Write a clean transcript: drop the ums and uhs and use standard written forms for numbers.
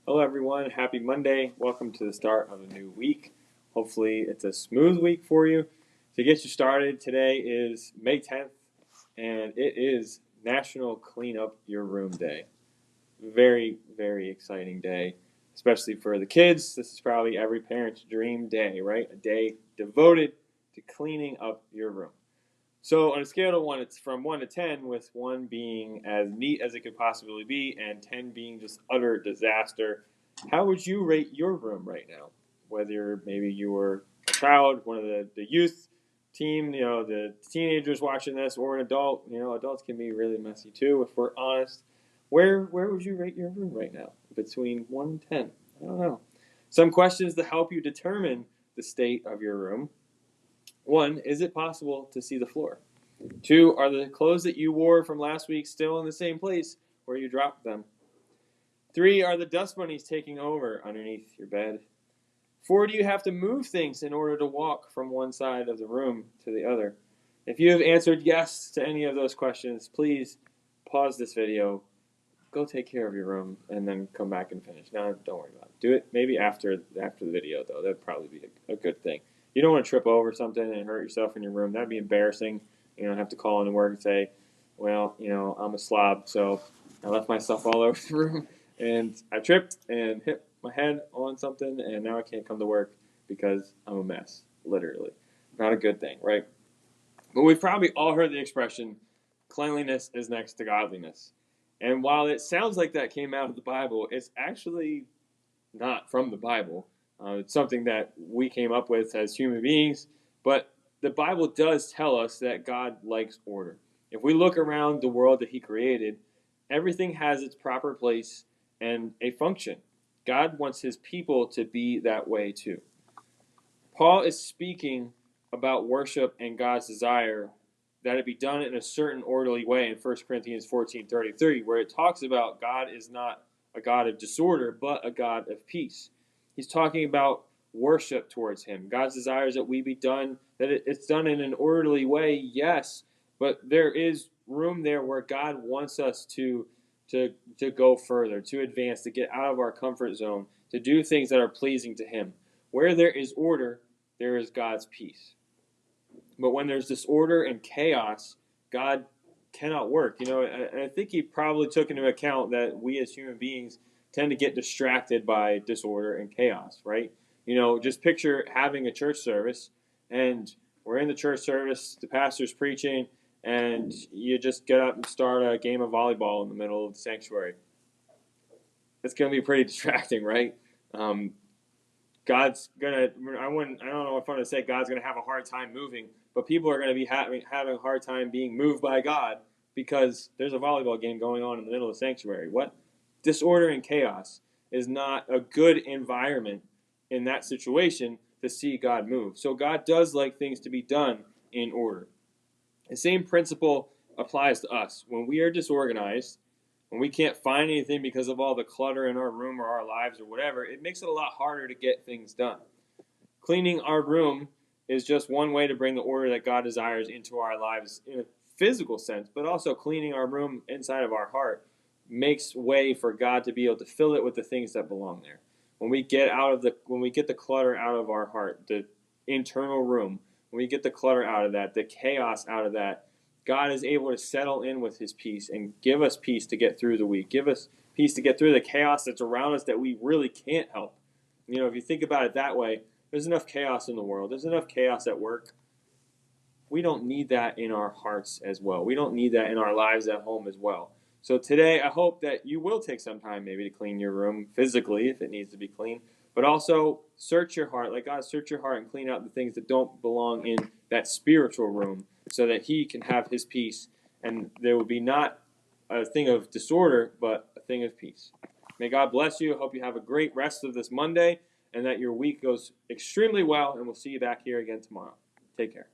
Hello everyone, happy Monday. Welcome to the start of a new week. Hopefully it's a smooth week for you. To get you started, today is May 10th and it is National Clean Up Your Room Day. Very, very exciting day, especially for the kids. This is probably every parent's dream day, right? A day devoted to cleaning up your room. So on a scale of 1, it's from 1 to 10, with 1 being as neat as it could possibly be and 10 being just utter disaster. How would you rate your room right now? Whether maybe you were a child, one of the youth team, the teenagers watching this, or an adult. Adults can be really messy too, if we're honest. Where would you rate your room right now? Between 1 and 10? I don't know. Some questions to help you determine the state of your room. 1, is it possible to see the floor? 2, are the clothes that you wore from last week still in the same place where you dropped them? 3, are the dust bunnies taking over underneath your bed? 4, do you have to move things in order to walk from one side of the room to the other? If you have answered yes to any of those questions, please pause this video, go take care of your room, and then come back and finish. No, don't worry about it. Do it maybe after the video, though. That'd probably be a good thing. You don't want to trip over something and hurt yourself in your room. That'd be embarrassing. Have to call into work and say, well, I'm a slob, so I left myself all over the room, and I tripped and hit my head on something, and now I can't come to work because I'm a mess, literally. Not a good thing, right? But we've probably all heard the expression, cleanliness is next to godliness. And while it sounds like that came out of the Bible, it's actually not from the Bible. It's something that we came up with as human beings, but the Bible does tell us that God likes order. If we look around the world that He created, everything has its proper place and a function. God wants His people to be that way too. Paul is speaking about worship and God's desire that it be done in a certain orderly way in 1 Corinthians 14:33, where it talks about God is not a God of disorder, but a God of peace. He's talking about worship towards Him. God's desires that we be done, that it's done in an orderly way, yes, but there is room there where God wants us to go further, to advance, to get out of our comfort zone, to do things that are pleasing to Him. Where there is order, there is God's peace. But when there's disorder and chaos, God cannot work. I think He probably took into account that we as human beings tend to get distracted by disorder and chaos, right? Just picture having a church service, and we're in the church service, the pastor's preaching, and you just get up and start a game of volleyball in the middle of the sanctuary. It's going to be pretty distracting, right? God's gonna. I don't know if I'm gonna say God's gonna have a hard time moving, but people are gonna be having a hard time being moved by God because there's a volleyball game going on in the middle of the sanctuary. What? Disorder and chaos is not a good environment in that situation to see God move. So God does like things to be done in order. The same principle applies to us. When we are disorganized, when we can't find anything because of all the clutter in our room or our lives or whatever, it makes it a lot harder to get things done. Cleaning our room is just one way to bring the order that God desires into our lives in a physical sense, but also cleaning our room inside of our heart makes way for God to be able to fill it with the things that belong there. When we get the clutter out of our heart, the internal room, when we get the clutter out of that, the chaos out of that, God is able to settle in with His peace and give us peace to get through the week. Give us peace to get through the chaos that's around us that we really can't help. If you think about it that way, there's enough chaos in the world. There's enough chaos at work. We don't need that in our hearts as well. We don't need that in our lives at home as well. So today, I hope that you will take some time maybe to clean your room physically if it needs to be cleaned, but also search your heart. Let God search your heart and clean out the things that don't belong in that spiritual room so that He can have His peace and there will be not a thing of disorder, but a thing of peace. May God bless you. I hope you have a great rest of this Monday and that your week goes extremely well, and we'll see you back here again tomorrow. Take care.